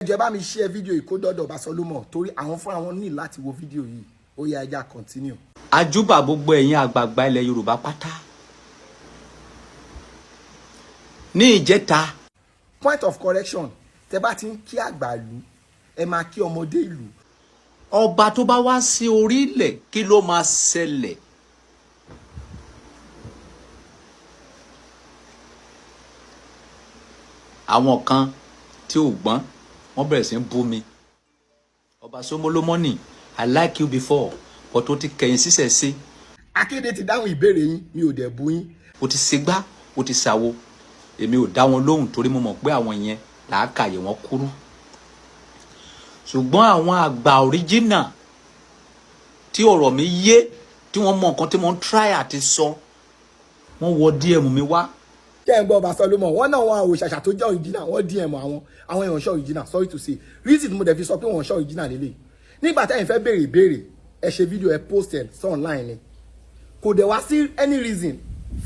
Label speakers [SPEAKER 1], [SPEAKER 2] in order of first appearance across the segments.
[SPEAKER 1] Ẹ bá mi share video yìí kó dọ́dọ̀ Ọba Solomon torí àwọn fúnra wọn ní láti wo video yìí. Ó yá ẹja continue.
[SPEAKER 2] Àjúbà gbogbo ẹ̀yin àgbààgbà ilẹ̀ Yorùbá pátá. Ní ìjẹta.
[SPEAKER 1] Point of correction. Tẹ́ bá ti ń kí àgbà ìlú, ẹ máa kí ọmọdé ìlú.
[SPEAKER 2] Ọba tó bá wá sí orílẹ̀ kí ló máa ṣẹlẹ̀? Àwọn kan tí ò gbọ́n wọ́n bẹ̀rẹ̀ sí ń bú mi. Ọba Solomoni, I like you before, but ó ti kẹ̀yìn sísẹ̀ sí.
[SPEAKER 1] Akéde ti dáhùn ìbéèrè yín, mi ò dẹ̀ bú yín.
[SPEAKER 2] Ó ti ṣègbà, ó ti ṣàwo. Èmi ò dá wọn lóhùn torí mo mọ̀ pé àwọn yẹn làákàyè wọn kúrú. Ṣùgbọ́n àwọn àgbà original tí ọ̀rọ̀ mi yé, tí wọ́n mọ nǹkan tí mo ń try àti sọ, wọ́n wọ DM mi wá.
[SPEAKER 1] Kẹ́ ń gbọ́ Ọba Solomon, wọ́n náà wọn àwòṣàṣà tó jẹ́ original, wọ́n DM àwọn èèyàn ṣọ́ original, sorry to say. Reason mo dẹ̀ fi sọ pé wọ́n ṣọ́ original lélẹ̀. Nígbà tẹ́yin fẹ́ béèrè ìbéèrè, ẹ ṣe video ẹ post ẹ sí online ni. Kò dẹ̀ wá sí any reason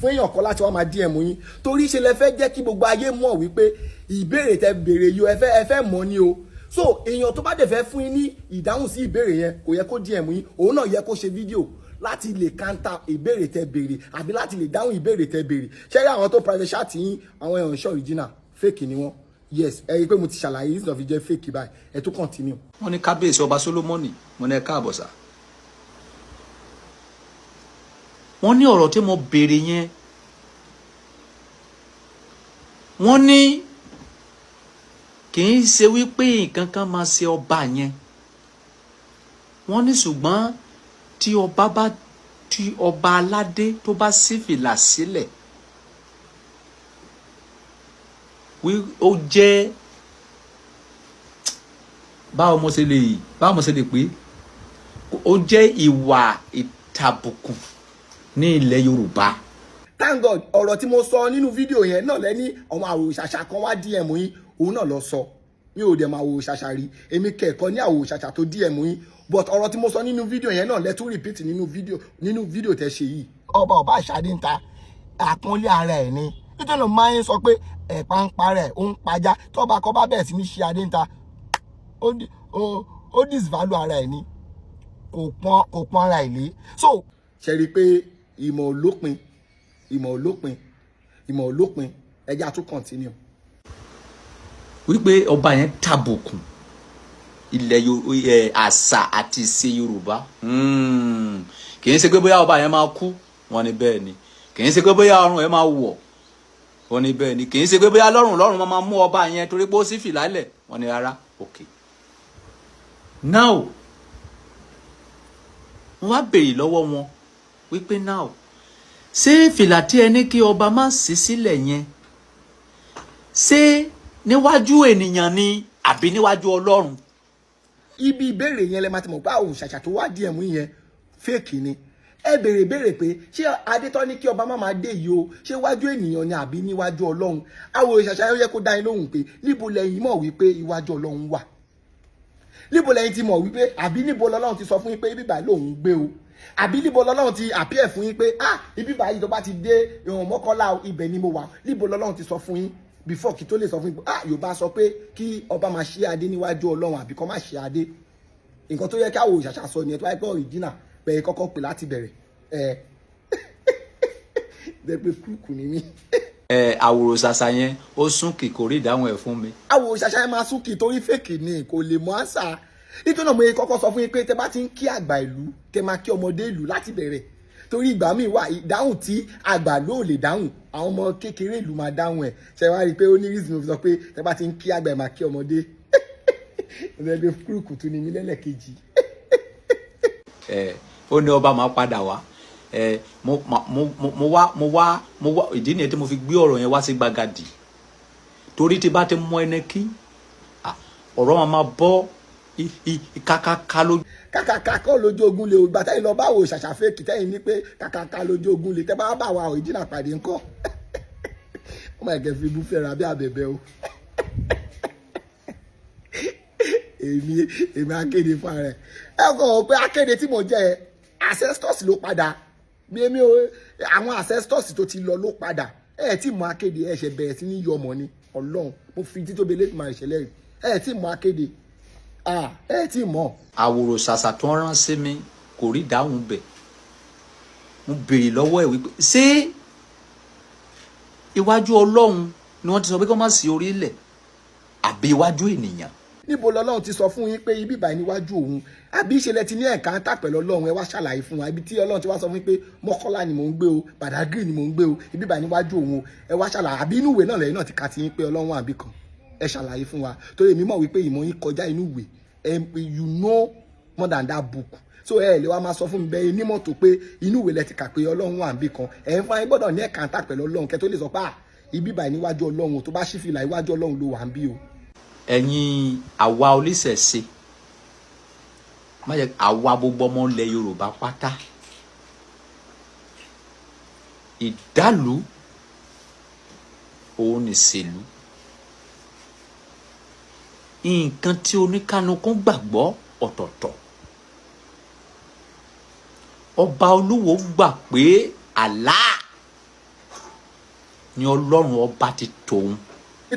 [SPEAKER 1] fún èèyàn kan láti wá máa DM yín torí ṣe lẹ fẹ́ jẹ́ kí gbogbo ayé mọ̀ wípé ìbéèrè tẹ́ béèrè yìí ẹ fẹ́ mọ̀ ni o. So èèyàn tó bá dẹ̀ fẹ́ fún yín ní ìdáhùn sí ìbéèrè yẹn kò yẹ kó DM yín, òun náà yẹ kó ṣe fídíò láti lè counter ìbéèrè tẹ́ béèrè àbí láti lè dáhùn ìbéèrè tẹ́ béèrè. Ṣé rí àwọn tó private chat yín àwọn èèyàn ṣọ́ original fake ni wọ́n? Yes, ẹ rí pé mo ti ṣàlàyé reason fi jẹ́ fake báyìí, ẹ tún continue.
[SPEAKER 2] Wọ́n ní kábíyèsí Ọba Solomoni, mo ní ẹ káàbọ̀ sà. Wọ́n ní ọ̀rọ̀ tí mo béèrè yẹn, wọ́n ní kì í ṣe wípé nǹkan kan máa ṣe ọba yẹn. Wọ́n ní ṣùgbọ́n tí ọba aládé tó bá sí fìlà sílẹ̀, ó jẹ́ báwo mo ṣe lè pé ó jẹ́ ìwà ìtàbùkù ní ilẹ̀ Yorùbá.
[SPEAKER 1] Thank God ọ̀rọ̀ tí mo sọ nínú fídíò yẹn náà lẹ́ni àwọn àwòṣàṣà kan wá DM yín, òun náà lọ sọ. Mi ò dẹ̀ máa àwòṣàṣà rí, èmi kẹ̀kọ́ ní àwòṣàṣà tó DM yín, but ọ̀rọ̀ tí mo sọ nínú fídíò yẹn náà lẹ́tún repeat nínú fídíò tẹ́ ṣe yìí. Ọba àṣàdé ń ta àpọ́nlé ara ẹ̀ ni nítorí máa ń sọ pé ẹ̀pà ń parẹ́ ó ń pajá tọ́ba kọ́ bá bẹ̀rẹ̀ sí ní ṣe adé ń ta ó disvalue ara ẹ̀ ni kò pọ́n ara ẹ̀ lé. So ṣe rí i pé ìmọ̀ olópin ẹja tún continue.
[SPEAKER 2] Wípé ọba yẹn tàbùkù ilẹ̀ àṣà àti ìṣe Yorùbá. Kì í ṣe pé bóyá ọba yẹn máa kú, wọ́n ní bẹ́ẹ̀ ni. Kì í ṣe pé bóyá ọrùn ẹ̀ máa wọ̀, wọ́n ní bẹ́ẹ̀ ni. Kì í ṣe pé bóyá lọ́rùn máa mú ọba yẹn torí pé ó sì fìlà lẹ̀, wọ́n ní rárá. Okay. Now wọ́n wá béèrè lọ́wọ́ wọn wípé now ṣé fìlà tí ẹ ní kí ọba má sí sílẹ̀ yẹn ṣé níwájú ènìyàn ni àbí níwájú Ọlọ́run?
[SPEAKER 1] Ibi ìbéèrè yẹn lẹ máa ti mọ̀ pé àwòṣàṣà tó wá DM yẹn fake ni. Ẹ béèrè pé ṣé adétọ́ ní kí ọba má máa dé yìí o, ṣé wájú ènìyàn ni àbí níwájú Ọlọ́run? Àwòṣàṣà yẹn yẹ kó dá yín lóhùn pé níbo lẹ́yìn mọ̀ wípé iwájú Ọlọ́run wà? Níbo lẹ́yìn ti mọ̀ wípé àbí níbo lọ́lọ́run ti sọ fún yín pé ibi báyìí lòun gbé o? Àbí níbo lọ́lọ́run ti appear fún yín pé ibi báyìí tó bá ti dé ìwọ̀n mọ́kànlá ibẹ̀ ni mo wà? Níbo lọ́lọ́run ti sọ fún yín before kí tó lè sọ fún yín pé Yorùbá sọ pé kí ọba máa ṣe adé níwájú Ọlọ́run àbí kó má ṣe adé? Nǹkan tó yẹ ká àwòṣàṣà sọ nìyẹn tó wáyé pé original bẹ̀rẹ̀ kọ́kọ́ pè láti bẹ̀rẹ̀ dẹ́pẹ́ kúkú ni mí.
[SPEAKER 2] Àwòṣàṣà yẹn ó súnkì kò rí ìdáhùn ẹ̀ fún mi.
[SPEAKER 1] Àwòṣàṣà yẹn máa súnkì torí fèkì ni kò lè mọ àṣà. Nítorí náà mo yẹ kọ́kọ́ sọ fún yín pé tẹ bá ti ń kí àgbà ìlú kẹ máa kí ọmọdé ìlú láti bẹ̀rẹ̀ torí ìgbà míì wà ìdáhùn tí àgbà ló lè dáhùn àwọn ọmọ kékeré ìlú máa dáhùn ẹ̀. Ṣé wá rí i pé ó ní reason sọ pé tẹ bá ti ń kí àgbà ẹ̀ máa kí ọmọdé. Ẹgbẹ́ kúrúkù tún ni mí lẹ́lẹ́kejì.
[SPEAKER 2] Ó ní ọba máa padà wá. Mo wá ìdí nìyẹn tí mo fi gbé ọ̀rọ̀ yẹn wá sí gbàgàdì torí tí bá ti mọ ẹni kí ọ̀rọ̀ máa bọ́ kàkàkà lójú.
[SPEAKER 1] Kàkàkà kọ́ lójú ogun lè gbà tẹ́yìn lọ báwo ṣàṣà fèkì tẹ́yìn ní pé kàkàkà lójú ogun lè tẹ́ bá bá wa original pàdé ńkọ́. Ọmọ ẹ̀gẹ́ fi bú fẹ́ra bí abẹ̀bẹ̀ o. Èmi akéde fún ara ẹ̀. Ẹ kọ́ pé akéde tí mo jẹ́ ancestors ló padà. Bí èmi àwọn ancestors tó ti lọ ló padà. Tí mo akéde ẹ̀ ṣe bẹ̀rẹ̀ sí ní yọ ọmọ ni Ọlọ́run mo fi títóbi lẹ́tùmọ̀ ìṣẹ̀lẹ̀ ẹ tí mọ̀ akéde ẹ tí mọ̀.
[SPEAKER 2] àwòrò ṣàṣà tó rán sí mi kò rí dáhùn bẹ̀ mo béèrè lọ́wọ́ ẹ̀ wípé ṣé iwájú Ọlọ́run ni wọ́n ti sọ pé kó má sí orílẹ̀ àbí iwájú ènìyàn.
[SPEAKER 1] níbo lọ́lọ́run ti sọ fún yín pé ibi báyìí níwájú òun àbí ìṣẹ̀lẹ̀ ti ní ẹ̀ǹkáńtà pẹ̀lú Ọlọ́run ẹ wá ṣàlàyé fún wa ibi tí Ọlọ́run ti wá sọ fún yín pé Mọ́kọ́lá ni mò ń gbé o Badagry ni mò ń gbé o ibi báyìí níwájú òun ẹ wá ṣàlàyé àbí inú ìwé náà lẹ́yìn náà ti ka ti yín pé Ọlọ́run àbí kan ẹ ṣàlàyé fún wa torí èmi mọ̀ wípé ìmọ̀ yín kọjá inú ìwé you know more than that book so ẹ lè wá máa sọ fún mi bẹ́ẹ̀ ní mọ́tò pé inú ìwé lẹ ti kà pé Ọlọ́run àbí kan ẹ̀ ń fún ayé gbọ́dọ̀ ní ẹ̀ǹkáńtà pẹ̀lú Ọlọ́run kẹ́ tó lè sọ pé ibi báyìí níwájú Ọlọ́run tó bá ṣí fìlà iwájú Ọlọ́run ló wà ń bí o.
[SPEAKER 2] ẹ̀yin àwa oníṣẹ̀ṣe má jẹ́ àwa gbogbo ọmọ ilẹ̀ Yorùbá pátá ìdálù òun nìṣèlú nǹkan tí oníkánukún gbàgbọ́ ọ̀tọ̀ọ̀tọ̀ ọba Olúwo gbà pé Allah ni Ọlọ́run ọba ti tòun.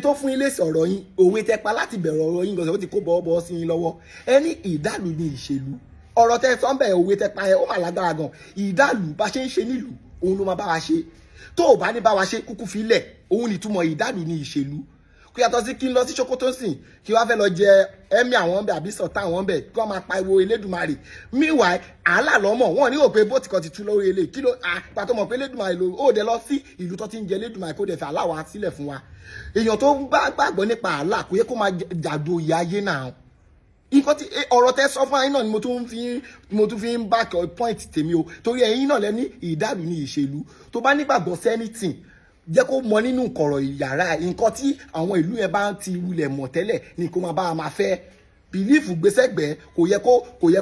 [SPEAKER 1] tó fún ilé sọ̀rọ̀ yín òwe tẹpa láti bẹ̀rẹ̀ ọ̀rọ̀ yín gbọ̀nsẹ̀ ó ti kó bọ́ sí yín lọ́wọ́ ẹni ìdálù ni ìṣèlú ọ̀rọ̀ tẹ sọ́nbẹ̀ òwe tẹpa ẹ ó mà lágbára gan ìdálù bá ṣe ń ṣe nílùú òun ló máa bá wa ṣe tó ò bá ní bá wa ṣe kúkú fi lẹ̀ òun nìtumọ̀ ìdálù ni ìṣèlú kò yàtọ̀ sí kí n lọ sí Sokoto sìn kí wọ́n fẹ́ lọ jẹ ẹ̀mí àwọn bẹ̀ àbí sọ̀tà àwọn bẹ̀ kí wọ́n máa pariwo Elédùmarè meanwhile àhálà lọ́mọ̀ wọn ní òpè bó ti kàn ti tú lórí ilé kí ló àgbà tó mọ̀ pé Elédùmarè ló ó dẹ lọ sí ìlú tó ti ń jẹ Elédùmarè kó dẹ̀ fẹ́ aláwa sílẹ̀ fún wa èèyàn tó bá gbàgbọ́ nípa àhálà kò yẹ kó máa jàdó ìyá ayé náà nǹkan tí ọ̀rọ̀ tẹ́ sọ fún ayé náà ni mo tún fi ń back point tèmi o torí ẹ̀yin náà lẹ́ni ìdálù ní ìṣèlú tó bá nígbàgbọ́ sẹ́nìtìn jẹ́ kó mọ nínú kọ̀rọ̀ yàrá nǹkan tí àwọn ìlú yẹn bá ti wulẹ̀ mọ̀ tẹ́lẹ̀ ni kó máa bá a máa fẹ́ bìlífù gbèsègbè kò yẹ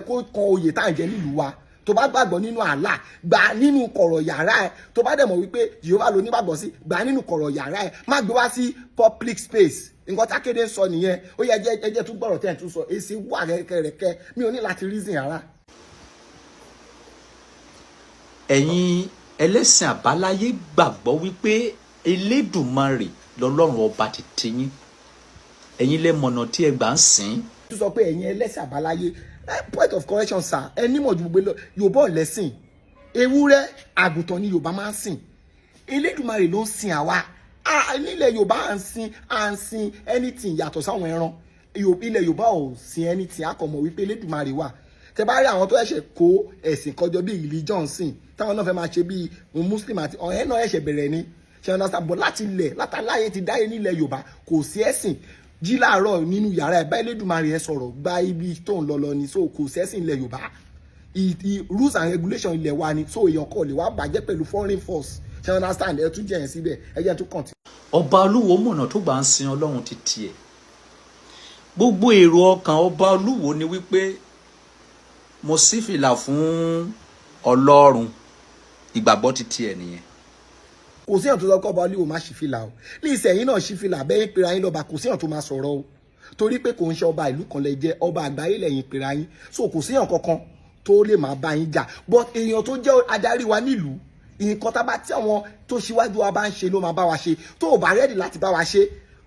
[SPEAKER 1] kó kan oyè tá à ń jẹ nílùú wa tó bá gbàgbọ́ nínú àlá gbà nínú kọ̀rọ̀ yàrá ẹ̀ tó bá dẹ̀ mọ̀ wípé Jehovah ló nígbàgbọ́ sí gbà nínú kọ̀rọ̀ yàrá ẹ̀ má gbé wá sí public space nǹkan tákéde ń sọ nìyẹn ó yẹ ẹjẹ tún gbọ́rọ̀ tẹ́ ẹ̀ tún sọ èsì wà rẹ̀kẹ̀rẹ̀kẹ̀ mi ò ní láti reason rárá.
[SPEAKER 2] ẹ̀yin ẹlẹ́sìn àbáláyé gbàgbọ́ wípé Elédùmarè lọ́lọ́run ọba ti tiyín ẹ̀yin lẹ́mọ̀nà tí ẹ gbà ń sìn.
[SPEAKER 1] tó sọ pé ẹ̀yin ẹlẹ́sìn àbáláyé point of correction sir ẹ nímọ̀ ju gbogbo Yorùbá ọ̀lẹ́sìn ewúrẹ́ àgùntàn ni Yorùbá máa ń sìn Elédùmarè ló ń sìn àwa nílẹ̀ Yorùbá à ń sin anything yàtọ̀ sáwọn ẹran ilẹ̀ Yorùbá ò sin anything akọ̀mọ̀ wípé Elédùmarè wà tẹ bá rí àwọn tó ẹ̀ṣẹ̀ kó ẹ̀sìn kọjọ bíi religion sìn táwọn náà fẹ́ máa ṣe bíi Muslim àti ọ̀hẹ́ náà ẹ̀ṣẹ̀ bẹ̀rẹ̀ ni ṣe understand but láti ilẹ̀ látàláyé ti dáyé nílẹ̀ Yorùbá kò sí ẹ̀sìn jí láàárọ̀ nínú yàrá ẹ̀ bá Elédùmarè ẹ̀ sọ̀rọ̀ gba ibi tó ń lọ ni so kò sẹ́sìn ilẹ̀ Yorùbá rules and regulations ilẹ̀ wa ni so èèyàn kò lè wá bàjẹ́ pẹ̀lú foreign force ṣe understand ẹ tún jẹ́ yẹn síbẹ̀ ẹ jẹ́ tún continue.
[SPEAKER 2] ọba Olúwo mọ̀nà tó gbà ń sin Ọlọ́run ti tiẹ̀ gbogbo èrò ọkàn ọba Olúwo ni wípé mo sì fìlà fún Ọlọ́run ìgbàgbọ́ ti tiẹ̀ nìyẹn.
[SPEAKER 1] kò sí èèyàn tó lọ́kọ́ ọba Olúwo má ṣí fìlà o ní ìsẹ̀yìn náà ṣí fìlà bẹ́ẹ̀ pera yín lọ́ba kò sí èèyàn tó máa sọ̀rọ̀ o torí pé kò ń ṣe ọba ìlú kan lẹ jẹ́ ọba àgbáyé lẹ́yìn pera yín so kò sí èèyàn kankan tó lè máa bá yín jà but èèyàn tó jẹ́ adarí wa nílùú nǹkan tá bá tí àwọn tó ṣíwájú wa bá ń ṣe ló máa bá wa ṣe tó ò bá rẹ́dì láti bá wa ṣe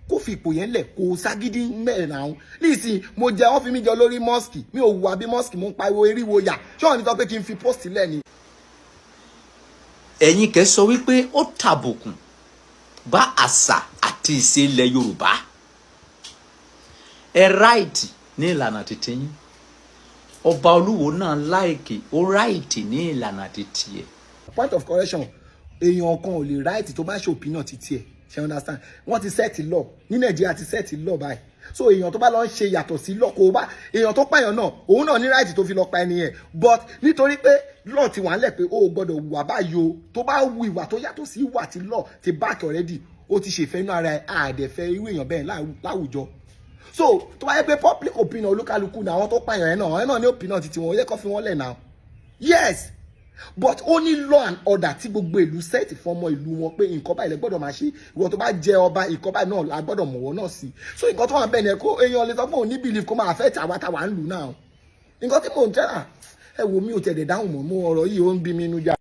[SPEAKER 1] kó fi ipò yẹn lẹ̀ kó ságídí mẹ́rin àwọn nísìnyí mo jẹ wọ́n fi mí jẹ olórí mọ́ọ̀sì mi ò wà bí mọ́ọ̀sì mo ń pariwo eriwo yà ṣọ́ọ̀ nítorí pé kí n fi post lẹ̀ ni.
[SPEAKER 2] ẹ̀yin kẹ́ sọ wípé ó tàbùkùn bá àṣà àti ìṣe ilẹ̀ Yorùbá ẹ ráìtì ní ìlànà títí yín ọba Olúwo náà láìkì ó ráìtì ní ìlànà títí ẹ̀.
[SPEAKER 1] point of correction èèyàn kan ò lè ráìtì tó bá ṣe opinion títí ẹ̀ ṣe understand wọ́n ti set law ní Nàìjíríà ti set law báyìí so èèyàn tó bá lọ ń ṣe yàtọ̀ sí law kò bá èèyàn tó pààyàn náà òun náà ní ráìtì tó fi lọ pa ẹni yẹn but nítorí pé law ti wà ń lẹ̀ pé ó gbọ́dọ̀ wà báyìí o tó bá wu ìwà tó yàtọ̀ sí ìwà tí law ti back already ó ti ṣèfẹ́ inú ara ẹ̀ àdẹ̀fẹ́ irú èèyàn bẹ́ẹ̀ láwùjọ so tó bá yẹ pé public opinion olúkálukú ní àwọn tó pààyàn ẹ̀ náà ní opinion titi wọn ó yẹ kó fi wọ́n lẹ̀ náà yes but ó ní law and order tí gbogbo ìlú sẹ́ẹ̀tì fún ọmọ ìlú wọn pé nǹkan báyìí lè gbọ́dọ̀ máa ṣe ìwọ tó bá jẹ ọba nǹkan báyìí náà la gbọ́dọ̀ mọ̀wọ́ náà sí so nǹkan tó wà bẹ́ẹ̀ ni ẹ kó èèyàn lè sọ pé òun ní belief kó máa affect àwa táwa ń lù náà nǹkan tí mò ń tẹ́ra ẹ wo mi ò tẹ̀lé dáhùn mọ́ ọ̀rọ̀ yìí ó ń bí mi inú já.